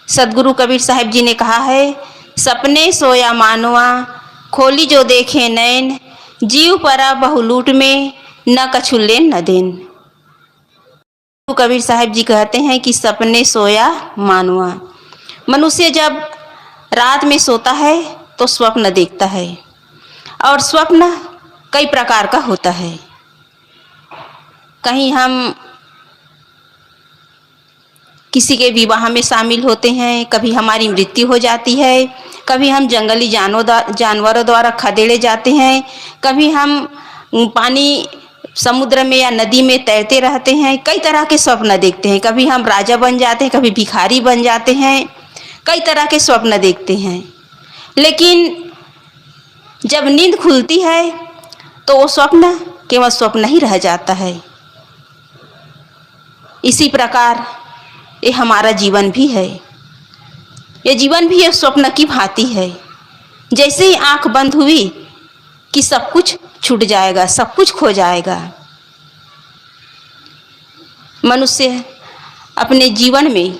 सदगुरु कबीर साहिब जी ने कहा है, सपने सोया मानवा खोली जो देखे नैन, जीव परा बहु लूट में न कछु लेन न देन। कबीर साहिब जी कहते हैं कि सपने सोया मानवा, मनुष्य जब रात में सोता है तो स्वप्न देखता है, और स्वप्न कई प्रकार का होता है। कहीं हम किसी के विवाह में शामिल होते हैं, कभी हमारी मृत्यु हो जाती है, कभी हम जंगली जानवरों द्वारा खदेड़े जाते हैं, कभी हम पानी समुद्र में या नदी में तैरते रहते हैं। कई तरह के स्वप्न देखते हैं, कभी हम राजा बन जाते हैं, कभी भिखारी बन जाते हैं, कई तरह के स्वप्न देखते हैं। लेकिन जब नींद खुलती है तो वो स्वप्न केवल स्वप्न ही रह जाता है। इसी प्रकार ये हमारा जीवन भी है, ये जीवन भी एक स्वप्न की भांति है। जैसे ही आंख बंद हुई कि सब कुछ छूट जाएगा, सब कुछ खो जाएगा। मनुष्य अपने जीवन में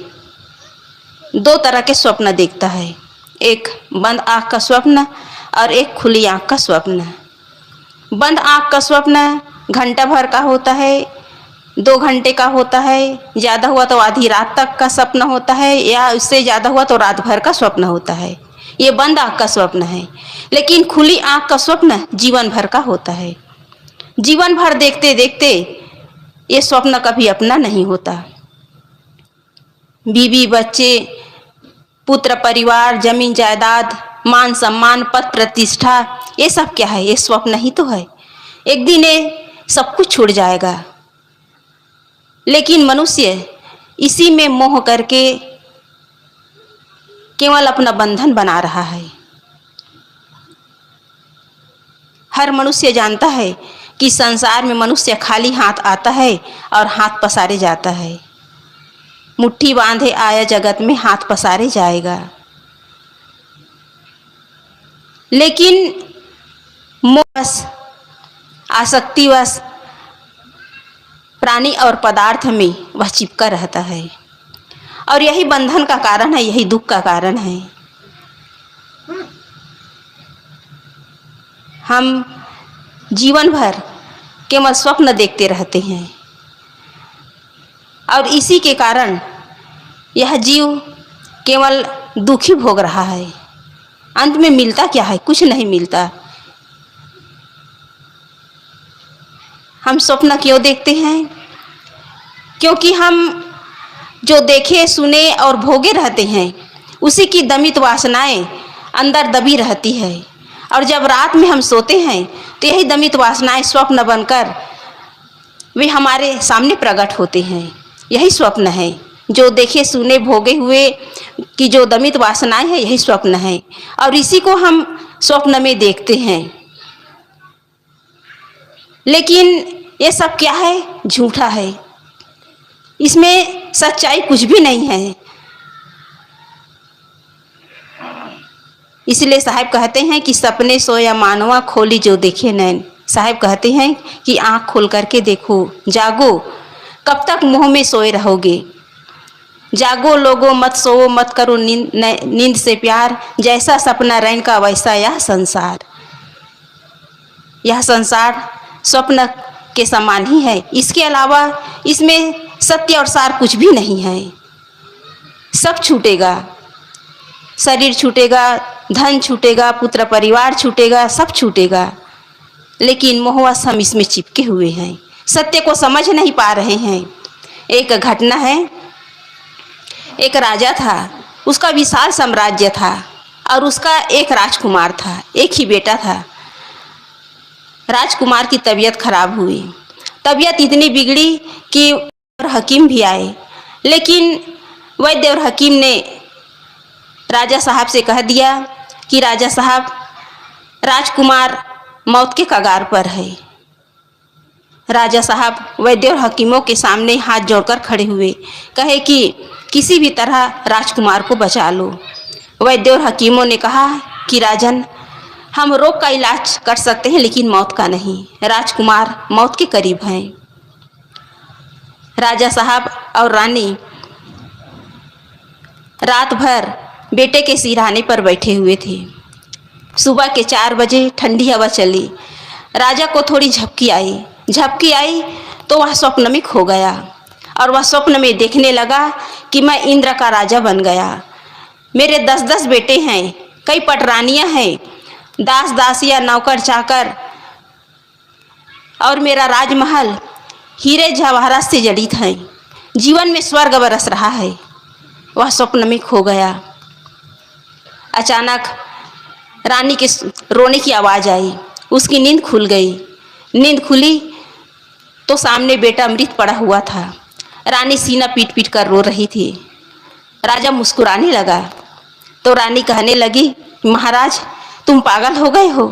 दो तरह के स्वप्न देखता है, एक बंद आंख का स्वप्न और एक खुली आंख का स्वप्न। बंद आंख का स्वप्न घंटा भर का होता है, 2 घंटे का होता है, ज़्यादा हुआ तो आधी रात तक का स्वप्न होता है, या उससे ज़्यादा हुआ तो रात भर का स्वप्न होता है। ये बंद आँख का स्वप्न है। लेकिन खुली आँख का स्वप्न जीवन भर का होता है। जीवन भर देखते देखते ये स्वप्न कभी अपना नहीं होता। बीवी बच्चे, पुत्र परिवार, जमीन जायदाद, मान सम्मान, पद प्रतिष्ठा, ये सब क्या है? ये स्वप्न ही तो है। एक दिन ये सब कुछ छूट जाएगा। लेकिन मनुष्य इसी में मोह करके केवल अपना बंधन बना रहा है। हर मनुष्य जानता है कि संसार में मनुष्य खाली हाथ आता है और हाथ पसारे जाता है। मुट्ठी बांधे आया जगत में हाथ पसारे जाएगा। लेकिन मोहवश, आसक्तिवश प्राणी और पदार्थ में वह चिपका रहता है, और यही बंधन का कारण है, यही दुख का कारण है। हम जीवन भर केवल स्वप्न देखते रहते हैं, और इसी के कारण यह जीव केवल दुख ही भोग रहा है। अंत में मिलता क्या है? कुछ नहीं मिलता। हम स्वप्न क्यों देखते हैं? क्योंकि हम जो देखे, सुने और भोगे रहते हैं, उसी की दमित वासनाएं अंदर दबी रहती है। और जब रात में हम सोते हैं तो यही दमित वासनाएं स्वप्न बनकर वे हमारे सामने प्रकट होते हैं। यही स्वप्न है। जो देखे, सुने, भोगे हुए की जो दमित वासनाएं हैं, यही स्वप्न है, और इसी को हम स्वप्न में देखते हैं। लेकिन ये सब क्या है? झूठा है। इसमें सच्चाई कुछ भी नहीं है। इसलिए साहब कहते हैं कि सपने सोया मानवा खोली जो देखे नैन। साहब कहते हैं कि आँख खोल करके देखो, जागो, कब तक मुँह में सोए रहोगे? जागो लोगो, मत सोओ, मत करो नींद से प्यार, जैसा सपना रैन का वैसा यह संसार। यह संसार स्वप्न के समान ही है। इसके अलावा इसमें सत्य और सार कुछ भी नहीं है। सब छूटेगा, शरीर छूटेगा, धन छूटेगा, पुत्र परिवार छूटेगा, सब छूटेगा। लेकिन मोहवश हम इसमें चिपके हुए हैं, सत्य को समझ नहीं पा रहे हैं। एक घटना है, एक राजा था, उसका विशाल साम्राज्य था, और उसका एक राजकुमार था, एक ही बेटा था। राजकुमार की तबीयत खराब हुई। तबीयत इतनी बिगड़ी कि हकीम भी आए, लेकिन वैद्य और हकीम ने राजा साहब से कह दिया कि राजा साहब, राजकुमार मौत के कगार पर है। राजा साहब वैद्य और हकीमों के सामने हाथ जोड़कर खड़े हुए, कहे कि किसी भी तरह राजकुमार को बचा लो। वैद्य और हकीमों ने कहा कि राजन, हम रोग का इलाज कर सकते हैं, लेकिन मौत का नहीं। राजकुमार मौत के करीब हैं। राजा साहब और रानी रात भर बेटे के सिरहाने पर बैठे हुए थे। सुबह के 4 बजे ठंडी हवा चली। राजा को थोड़ी झपकी आई तो वह स्वप्न में खो गया और वह स्वप्न में देखने लगा कि मैं इंद्र का राजा बन गया। मेरे 10-10 बेटे हैं, कई पटरानियां हैं, दास दासियां, नौकर चाकर, और मेरा राजमहल हीरे जवाहरात से जड़ित है। जीवन में स्वर्ग बरस रहा है। वह स्वप्न में खो गया। अचानक रानी के रोने की आवाज़ आई। उसकी नींद खुल गई। नींद खुली तो सामने बेटा मृत पड़ा हुआ था। रानी सीना पीट पीट कर रो रही थी। राजा मुस्कुराने लगा तो रानी कहने लगी, महाराज तुम पागल हो गए हो।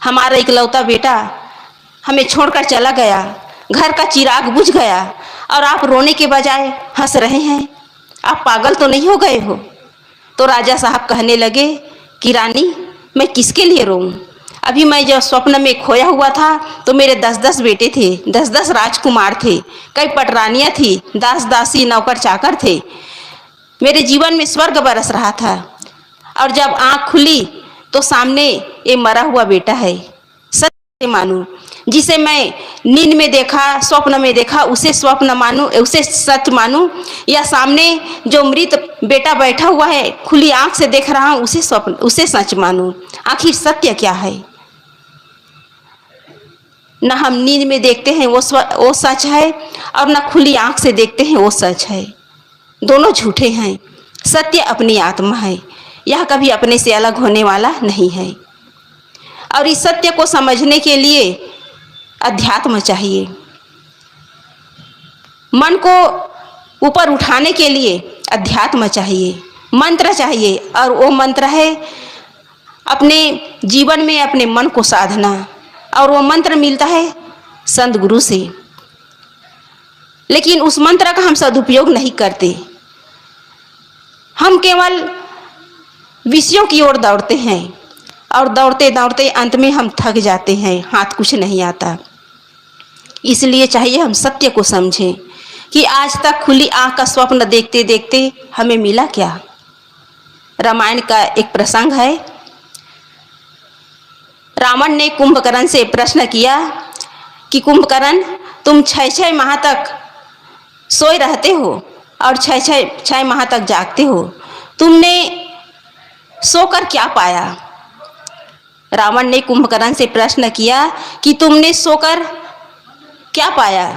हमारा इकलौता बेटा हमें छोड़कर चला गया, घर का चिराग बुझ गया और आप रोने के बजाय हंस रहे हैं। आप पागल तो नहीं हो गए हो? तो राजा साहब कहने लगे कि रानी मैं किसके लिए रोऊं? अभी मैं जब स्वप्न में खोया हुआ था तो मेरे 10-10 बेटे थे, 10-10 राजकुमार थे, कई पटरानियाँ थी, दास दासी, नौकर चाकर थे। मेरे जीवन में स्वर्ग बरस रहा था और जब आँख खुली तो सामने ये मरा हुआ बेटा है। सत्य मानूं, जिसे मैं नींद में देखा, स्वप्न में देखा, उसे स्वप्न मानूं, उसे सच मानूं, या सामने जो मृत बेटा बैठा हुआ है खुली आँख से देख रहा हूँ उसे सच मानूं? आखिर सत्य क्या है? न हम नींद में देखते हैं वो सच है और न खुली आँख से देखते हैं वो सच है। दोनों झूठे हैं। सत्य अपनी आत्मा है, यह कभी अपने से अलग होने वाला नहीं है। और इस सत्य को समझने के लिए अध्यात्म चाहिए। मन को ऊपर उठाने के लिए अध्यात्म चाहिए, मंत्र चाहिए, और वो मंत्र है अपने जीवन में अपने मन को साधना। और वो मंत्र मिलता है संत गुरु से। लेकिन उस मंत्र का हम सदुपयोग नहीं करते। हम केवल विषयों की ओर दौड़ते हैं और दौड़ते दौड़ते अंत में हम थक जाते हैं, हाथ कुछ नहीं आता। इसलिए चाहिए हम सत्य को समझें कि आज तक खुली आँख का स्वप्न देखते देखते हमें मिला क्या। रामायण का एक प्रसंग है। रावण ने कुंभकर्ण से प्रश्न किया कि कुंभकर्ण तुम 6 माह तक सोए रहते हो और 6 माह तक जागते हो, तुमने सोकर क्या पाया? रावण ने कुंभकर्ण से प्रश्न किया कि तुमने सोकर क्या पाया?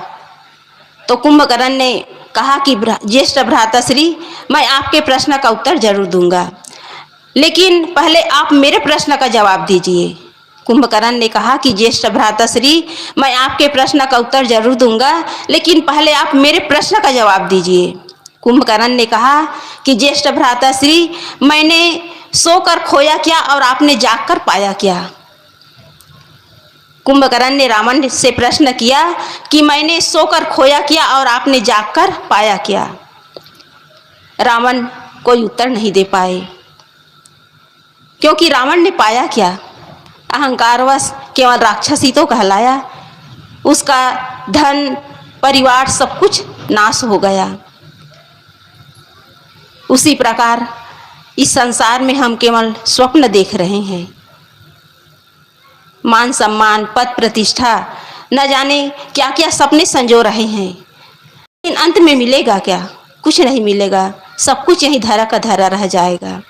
तो कुंभकर्ण ने कहा कि ज्येष्ठ भ्राताश्री, मैं आपके प्रश्न का उत्तर जरूर दूंगा, लेकिन पहले आप मेरे प्रश्न का जवाब दीजिए। कुंभकर्ण ने कहा कि ज्येष्ठ भ्राताश्री, मैं आपके प्रश्न का उत्तर जरूर दूंगा, लेकिन पहले आप मेरे प्रश्न का जवाब दीजिए। कुंभकर्ण ने कहा कि ज्येष्ठ भ्राताश्री, मैंने सोकर खोया क्या और आपने जागकर पाया क्या? कुंभकर्ण ने रावण से प्रश्न किया कि मैंने सोकर खोया क्या और आपने जागकर पाया क्या? रावण कोई उत्तर नहीं दे पाए, क्योंकि रावण ने पाया क्या? अहंकारवश केवल राक्षस ही तो कहलाया। उसका धन, परिवार, सब कुछ नाश हो गया। उसी प्रकार इस संसार में हम केवल स्वप्न देख रहे हैं। मान सम्मान, पद प्रतिष्ठा, न जाने क्या क्या सपने संजो रहे हैं, लेकिन अंत में मिलेगा क्या? कुछ नहीं मिलेगा। सब कुछ यहीं धरा का धरा रह जाएगा।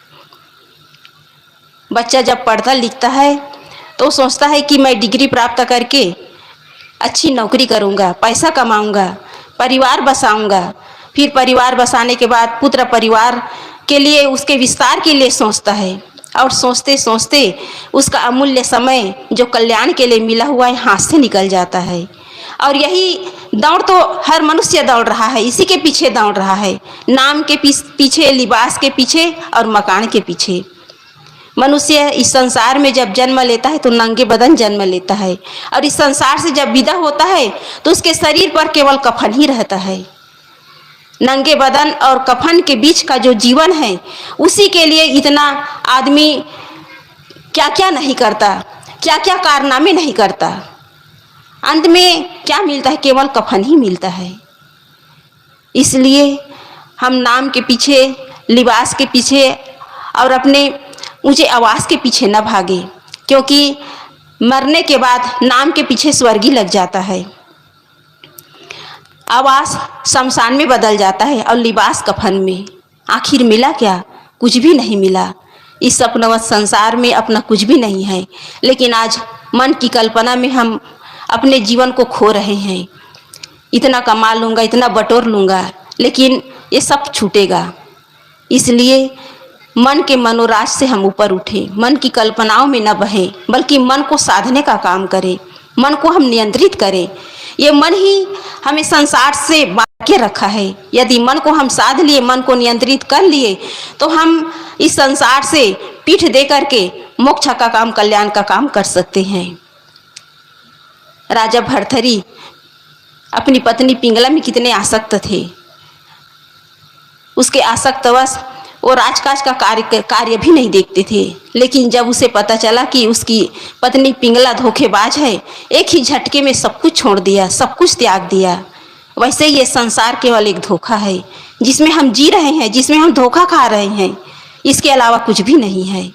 बच्चा जब पढ़ता लिखता है तो सोचता है कि मैं डिग्री प्राप्त करके अच्छी नौकरी करूँगा, पैसा कमाऊँगा, परिवार बसाऊँगा। फिर परिवार बसाने के बाद पुत्र परिवार के लिए, उसके विस्तार के लिए सोचता है, और सोचते सोचते उसका अमूल्य समय जो कल्याण के लिए मिला हुआ है हाथ से निकल जाता है। और यही दौड़ तो हर मनुष्य दौड़ रहा है, इसी के पीछे दौड़ रहा है, नाम के पीछे, लिबास के पीछे और मकान के पीछे। मनुष्य इस संसार में जब जन्म लेता है तो नंगे बदन जन्म लेता है, और इस संसार से जब विदा होता है तो उसके शरीर पर केवल कफन ही रहता है। नंगे बदन और कफन के बीच का जो जीवन है, उसी के लिए इतना आदमी क्या क्या नहीं करता, क्या क्या कारनामे नहीं करता। अंत में क्या मिलता है? केवल कफन ही मिलता है। इसलिए हम नाम के पीछे, लिबास के पीछे और अपने ऊंचे आवाज़ के पीछे न भागे, क्योंकि मरने के बाद नाम के पीछे स्वर्गी लग जाता है। आवाज़ शमशान में बदल जाता है और लिबास कफन में। आखिर मिला क्या? कुछ भी नहीं मिला। इस सपनवत संसार में अपना कुछ भी नहीं है, लेकिन आज मन की कल्पना में हम अपने जीवन को खो रहे हैं। इतना कमा लूँगा, इतना बटोर लूँगा, लेकिन ये सब छूटेगा। इसलिए मन के मनोराज से हम ऊपर उठे, मन की कल्पनाओं में न बहें, बल्कि मन को साधने का काम करें, मन को हम नियंत्रित करें। ये मन ही हमें संसार से बांध के रखा है। यदि मन को हम साध लिए, मन को नियंत्रित कर लिए, तो हम इस संसार से पीठ दे करके मोक्ष का काम, कल्याण का काम कर सकते हैं। राजा भर्तृहरि अपनी पत्नी पिंगला में कितने आसक्त थे। उसके आसक्तवश वो राजकाज का कार्य भी नहीं देखते थे, लेकिन जब उसे पता चला कि उसकी पत्नी पिंगला धोखेबाज है, एक ही झटके में सब कुछ छोड़ दिया, सब कुछ त्याग दिया। वैसे ये संसार केवल एक धोखा है जिसमें हम जी रहे हैं, जिसमें हम धोखा खा रहे हैं, इसके अलावा कुछ भी नहीं है।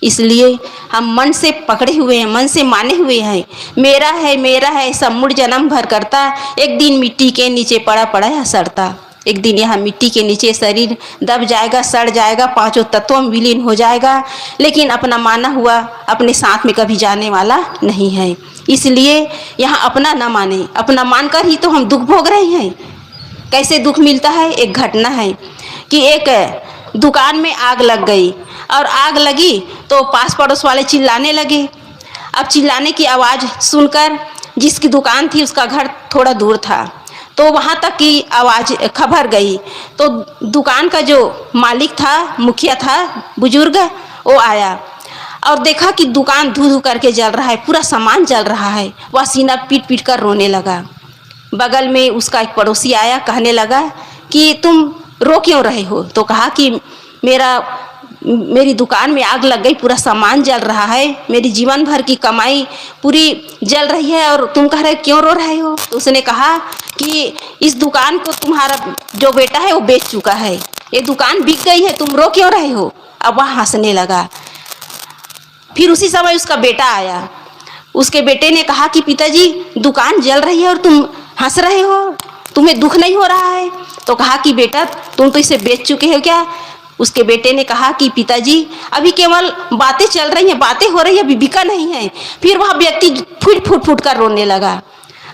इसलिए हम मन से पकड़े हुए हैं, मन से माने हुए हैं, मेरा है सब मुड़ जन्म भर करता, एक दिन मिट्टी के नीचे पड़ा पड़ा या सड़ता। एक दिन यह मिट्टी के नीचे शरीर दब जाएगा, सड़ जाएगा, पांचों तत्वों में विलीन हो जाएगा, लेकिन अपना माना हुआ अपने साथ में कभी जाने वाला नहीं है। इसलिए यहाँ अपना न माने, अपना मानकर ही तो हम दुख भोग रहे हैं। कैसे दुख मिलता है? एक घटना है कि एक दुकान में आग लग गई, और आग लगी तो पास पड़ोस वाले चिल्लाने लगे। अब चिल्लाने की आवाज़ सुनकर जिसकी दुकान थी उसका घर थोड़ा दूर था, तो वहाँ तक की आवाज़ खबर गई। तो दुकान का जो मालिक था, मुखिया था, बुजुर्ग, वो आया और देखा कि दुकान धू धू करके जल रहा है, पूरा सामान जल रहा है। वह सीना पीट पीट कर रोने लगा। बगल में उसका एक पड़ोसी आया, कहने लगा कि तुम रो क्यों रहे हो? तो कहा कि मेरी दुकान में आग लग गई, पूरा सामान जल रहा है, मेरी जीवन भर की कमाई पूरी जल रही है, और तुम कह रहे क्यों रो रहे हो? तो उसने कहा कि इस दुकान को तुम्हारा जो बेटा है वो बेच चुका है, ये दुकान बिक गई है, तुम रो क्यों रहे हो? अब वह हंसने लगा। फिर उसी समय उसका बेटा आया। उसके बेटे ने कहा कि पिताजी, दुकान जल रही है और तुम हंस रहे हो, तुम्हें दुख नहीं हो रहा है? तो कहा कि बेटा, तुम तो इसे बेच चुके हो क्या? उसके बेटे ने कहा कि पिताजी, अभी केवल बातें चल रही हैं, बातें हो रही है, अभी बिका नहीं है। फिर वह व्यक्ति फूट फूट कर रोने लगा।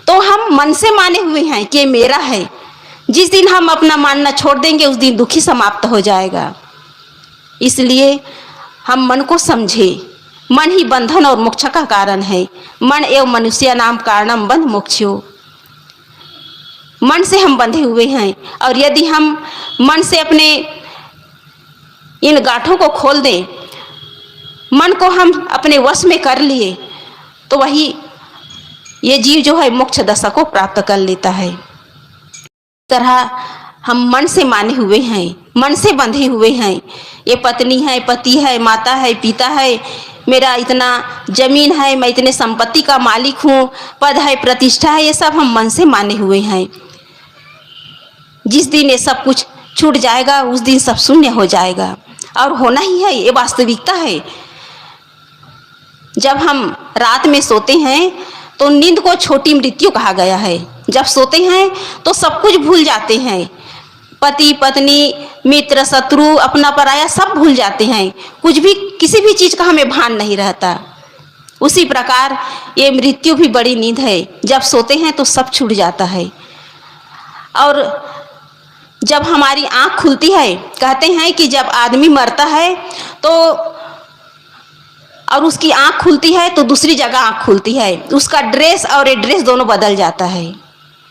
तो हम मन से माने हुए हैं कि मेरा है। जिस दिन हम अपना मानना छोड़ देंगे, उस दिन दुखी समाप्त हो जाएगा। इसलिए हम मन को समझे। मन ही बंधन और मोक्ष का कारण है। मन एवं मनुष्य नाम कारणम बंध मोक्षो। मन से हम बंधे हुए हैं, और यदि हम मन से अपने इन गांठों को खोल दें, मन को हम अपने वश में कर लिए, तो वही ये जीव जो है मोक्ष दशा को प्राप्त कर लेता है। इस तरह हम मन से माने हुए हैं, मन से बंधे हुए हैं। ये पत्नी है, पति है, माता है, पिता है, मेरा इतना जमीन है, मैं इतने संपत्ति का मालिक हूँ, पद है, प्रतिष्ठा है, ये सब हम मन से माने हुए हैं। जिस दिन ये सब कुछ छूट जाएगा, उस दिन सब शून्य हो जाएगा, और होना ही है, ये वास्तविकता है। जब हम रात में सोते हैं तो नींद को छोटी मृत्यु कहा गया है। जब सोते हैं तो सब कुछ भूल जाते हैं, पति पत्नी, मित्र, शत्रु, अपना पराया सब भूल जाते हैं, कुछ भी, किसी भी चीज़ का हमें भान नहीं रहता। उसी प्रकार ये मृत्यु भी बड़ी नींद है। जब सोते हैं तो सब छूट जाता है, और जब हमारी आँख खुलती है, कहते हैं कि जब आदमी मरता है तो और उसकी आँख खुलती है तो दूसरी जगह आँख खुलती है, उसका ड्रेस और एड्रेस दोनों बदल जाता है।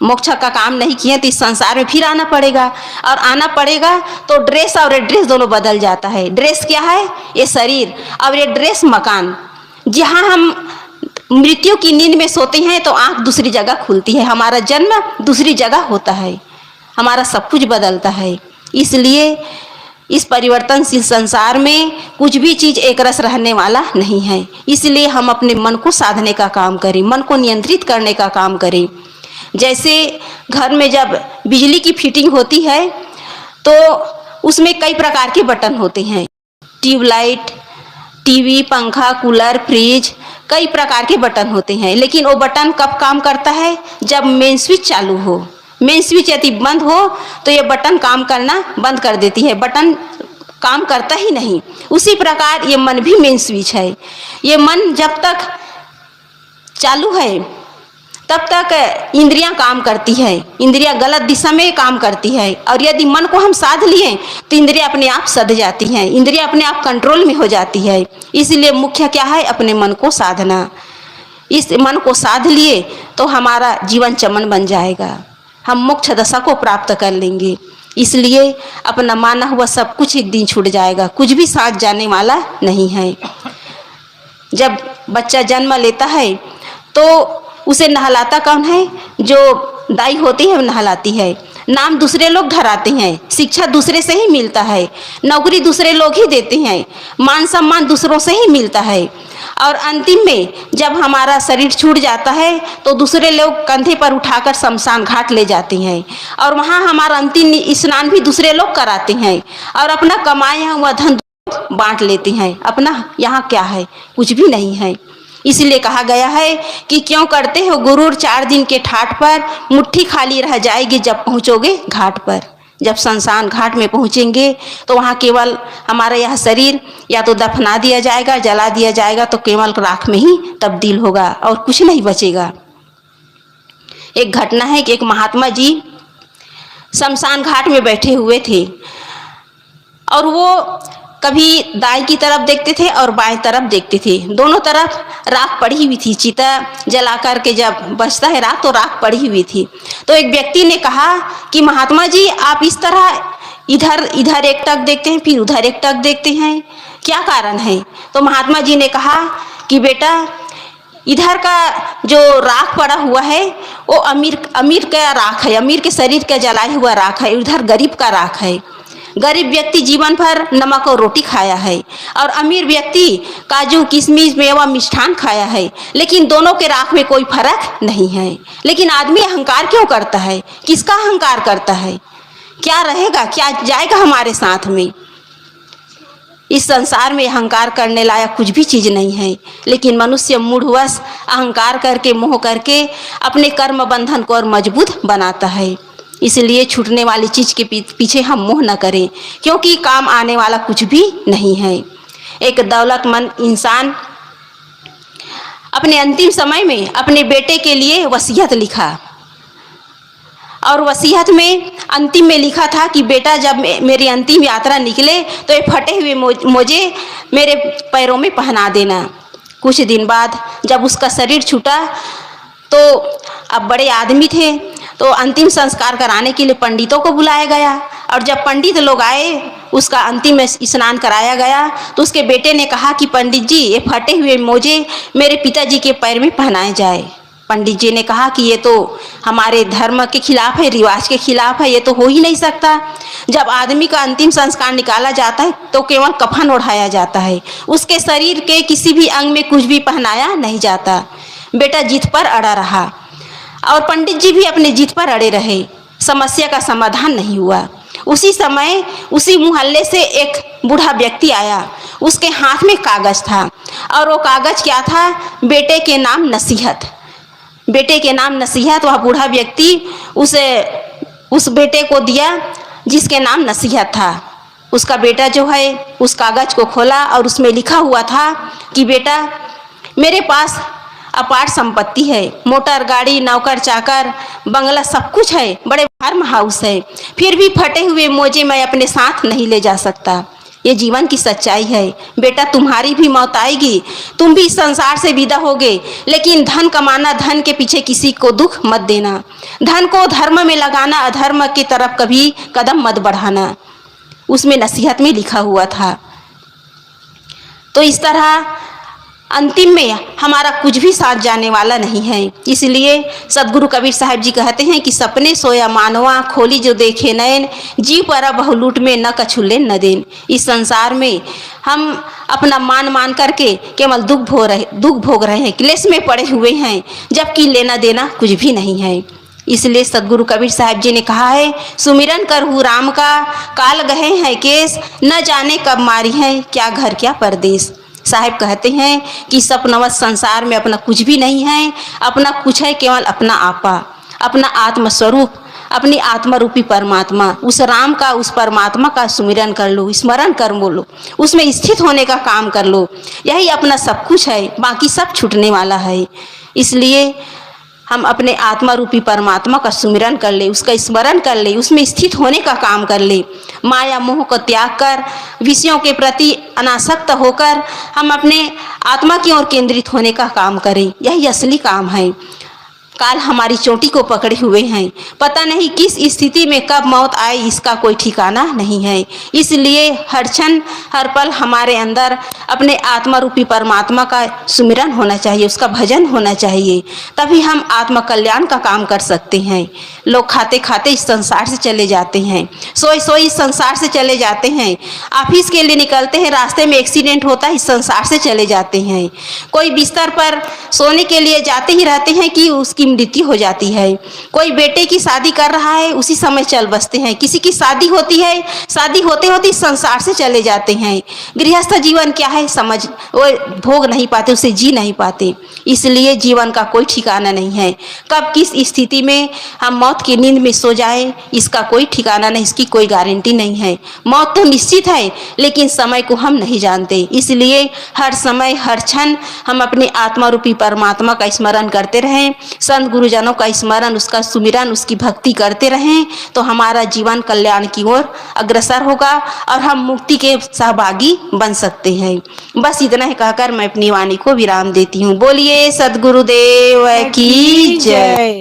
मोक्ष का काम नहीं किए तो इस संसार में फिर आना पड़ेगा, और आना पड़ेगा तो ड्रेस और एड्रेस दोनों बदल जाता है। ड्रेस क्या है? ये शरीर, और ये ड्रेस मकान। जहाँ हम मृत्यु की नींद में सोते हैं तो आँख दूसरी जगह खुलती है, हमारा जन्म दूसरी जगह होता है, हमारा सब कुछ बदलता है। इसलिए इस परिवर्तनशील संसार में कुछ भी चीज़ एक रस रहने वाला नहीं है। इसलिए हम अपने मन को साधने का काम करें, मन को नियंत्रित करने का काम करें। जैसे घर में जब बिजली की फिटिंग होती है तो उसमें कई प्रकार के बटन होते हैं। ट्यूबलाइट, टीवी, पंखा, कूलर, फ्रिज, कई प्रकार के बटन होते हैं। लेकिन वो बटन कब काम करता है? जब मेन स्विच चालू हो। मेन स्विच यदि बंद हो तो ये बटन काम करना बंद कर देती है, बटन काम करता ही नहीं। उसी प्रकार ये मन भी मेन स्विच है। ये मन जब तक चालू है तब तक इंद्रियां काम करती है, इंद्रियां गलत दिशा में काम करती है। और यदि मन को हम साध लिए तो इंद्रियां अपने आप सध जाती हैं, इंद्रियां अपने आप कंट्रोल में हो जाती है। इसलिए मुख्य क्या है? अपने मन को साधना। इस मन को साध लिए तो हमारा जीवन चमन बन जाएगा, हम मोक्ष दशा को प्राप्त कर लेंगे। इसलिए अपना माना हुआ सब कुछ एक दिन छूट जाएगा, कुछ भी साथ जाने वाला नहीं है। जब बच्चा जन्म लेता है तो उसे नहलाता कौन है? जो दाई होती है वो नहलाती है। नाम दूसरे लोग धराते हैं, शिक्षा दूसरे से ही मिलता है, नौकरी दूसरे लोग ही देते हैं, मान सम्मान दूसरों से ही मिलता है। और अंतिम में जब हमारा शरीर छूट जाता है तो दूसरे लोग कंधे पर उठाकर शमशान घाट ले जाते हैं और वहाँ हमारा अंतिम स्नान भी दूसरे लोग कराते हैं और अपना कमाया हुआ धन बांट लेते हैं। अपना यहाँ क्या है? कुछ भी नहीं है। इसलिए कहा गया है कि क्यों करते हो गुरूर 4 दिन के ठाट पर, मुट्ठी खाली रह जाएगी जब पहुँचोगे घाट पर। जब शमशान घाट में पहुँचेंगे तो वहाँ केवल हमारा यह शरीर या तो दफना दिया जाएगा, जला दिया जाएगा, तो केवल राख में ही तब्दील होगा और कुछ नहीं बचेगा। एक घटना है कि एक महात्मा जी शमशान घाट में बैठे हुए थे और वो कभी दाएं की तरफ देखते थे और बाएं तरफ देखते थे। दोनों तरफ राख पड़ी हुई थी, चिता जला कर के जब बचता है राख तो राख पड़ी हुई थी। तो एक व्यक्ति ने कहा कि महात्मा जी आप इस तरह इधर इधर एक टक देखते हैं, फिर उधर एक टक देखते हैं, क्या कारण है? तो महात्मा जी ने कहा कि बेटा इधर का जो राख पड़ा हुआ है वो अमीर का राख है, अमीर के शरीर का जलाया हुआ राख है। उधर गरीब का राख है। गरीब व्यक्ति जीवन भर नमक और रोटी खाया है और अमीर व्यक्ति काजू किशमिश मेवा मिष्ठान खाया है, लेकिन दोनों के राख में कोई फर्क नहीं है। लेकिन आदमी अहंकार क्यों करता है? किसका अहंकार करता है? क्या रहेगा, क्या जाएगा हमारे साथ में? इस संसार में अहंकार करने लायक कुछ भी चीज़ नहीं है, लेकिन मनुष्य मूढ़वश अहंकार करके मोह करके अपने कर्म बंधन को और मजबूत बनाता है। इसलिए छूटने वाली चीज़ के पीछे हम मोह न करें, क्योंकि काम आने वाला कुछ भी नहीं है। एक दौलतमंद इंसान अपने अंतिम समय में अपने बेटे के लिए वसीयत लिखा और वसीयत में अंतिम में लिखा था कि बेटा जब मेरी अंतिम यात्रा निकले तो ये फटे हुए मोजे मेरे पैरों में पहना देना। कुछ दिन बाद जब उसका शरीर छूटा तो अब बड़े आदमी थे तो अंतिम संस्कार कराने के लिए पंडितों को बुलाया गया और जब पंडित लोग आए उसका अंतिम स्नान कराया गया तो उसके बेटे ने कहा कि पंडित जी ये फटे हुए मोजे मेरे पिताजी के पैर में पहनाए जाए। पंडित जी ने कहा कि ये तो हमारे धर्म के खिलाफ है, रिवाज के खिलाफ है, ये तो हो ही नहीं सकता। जब आदमी का अंतिम संस्कार निकाला जाता है तो केवल कफन ओढ़ाया जाता है, उसके शरीर के किसी भी अंग में कुछ भी पहनाया नहीं जाता। बेटा जिद पर अड़ा रहा और पंडित जी भी अपने जिद पर अड़े रहे। समस्या का समाधान नहीं हुआ। उसी समय उसी मोहल्ले से एक बूढ़ा व्यक्ति आया, उसके हाथ में कागज था और वो कागज क्या था? बेटे के नाम नसीहत। बेटे के नाम नसीहत। वह बूढ़ा व्यक्ति उस बेटे को दिया जिसके नाम नसीहत था। उसका बेटा जो है उस कागज को खोला और उसमें लिखा हुआ था कि बेटा मेरे पास अपार संपत्ति है, मोटर गाड़ी नौकर चाकर बंगला सब कुछ है, बड़े फार्म हाउस है, फिर भी फटे हुए मोजे मैं अपने साथ नहीं ले जा सकता। ये जीवन की सच्चाई है। बेटा तुम्हारी भी मौत आएगी, तुम भी इस संसार से विदा होगे, लेकिन धन कमाना, धन के पीछे किसी को दुख मत देना, धन को धर्म में लगाना, अधर्म की तरफ कभी कदम मत बढ़ाना। उसमें नसीहत में लिखा हुआ था। तो इस तरह अंतिम में हमारा कुछ भी साथ जाने वाला नहीं है। इसलिए सदगुरु कबीर साहब जी कहते हैं कि सपने सोया मानवा, खोली जो देखे नैन, जीव पर बहुलूट में न कछु लेन न देन। इस संसार में हम अपना मान करके केवल दुख भोग रहे हैं, क्लेश में पड़े हुए हैं, जबकि लेना देना कुछ भी नहीं है। इसलिए सदगुरु कबीर साहब जी ने कहा है, सुमिरन करहु राम का, काल गए हैं केस, न जाने कब मारी है, क्या घर क्या परदेश। साहब कहते हैं कि सपनवत संसार में अपना कुछ भी नहीं है, अपना कुछ है केवल अपना आपा, अपना आत्मस्वरूप, अपनी आत्मा रूपी परमात्मा। उस राम का, उस परमात्मा का सुमिरन कर लो, स्मरण कर बोलो, उसमें स्थित होने का काम कर लो। यही अपना सब कुछ है, बाकी सब छूटने वाला है। इसलिए हम अपने आत्मा रूपी परमात्मा का सुमिरन कर ले, उसका स्मरण कर ले, उसमें स्थित होने का काम कर ले। माया मोह को त्याग कर, विषयों के प्रति अनासक्त होकर हम अपने आत्मा की ओर केंद्रित होने का काम करें। यही असली काम है। काल हमारी चोटी को पकड़े हुए हैं, पता नहीं किस स्थिति में कब मौत आए, इसका कोई ठिकाना नहीं है। इसलिए हर क्षण हर पल हमारे अंदर अपने आत्मा रूपी परमात्मा का सुमिरन होना चाहिए, उसका भजन होना चाहिए, तभी हम आत्मा कल्याण का काम कर सकते हैं। लोग खाते खाते इस संसार से चले जाते हैं, सोए सोए इस संसार से चले जाते हैं, ऑफिस के लिए निकलते हैं, रास्ते में एक्सीडेंट होता है, इस संसार से चले जाते हैं। कोई बिस्तर पर सोने के लिए जाते ही रहते हैं कि उसकी मृत्यु हो जाती है। कोई बेटे की शादी कर रहा है, उसी समय चल बसते हैं। किसी की शादी होती है, शादी होते होते इस संसार से चले जाते हैं। गृहस्थ जीवन क्या है समझ वो भोग नहीं पाते, उसे जी नहीं पाते। इसलिए जीवन का कोई ठिकाना नहीं है, कब किस स्थिति में हम मौत की नींद में सो जाए, इसका कोई ठिकाना नहीं, इसकी कोई गारंटी नहीं है। मौत तो निश्चित है, लेकिन समय को हम नहीं जानते। इसलिए हर समय हर क्षण हम अपने आत्मा रूपी परमात्मा का स्मरण करते रहें, संत गुरुजनों का स्मरण, उसका सुमिरन, उसकी भक्ति करते रहें, तो हमारा जीवन कल्याण की ओर अग्रसर होगा और हम मुक्ति के सहभागी बन सकते हैं। बस इतना ही कहकर मैं अपनी वाणी को विराम देती हूँ। बोलिए सद्गुरुदेव की जय।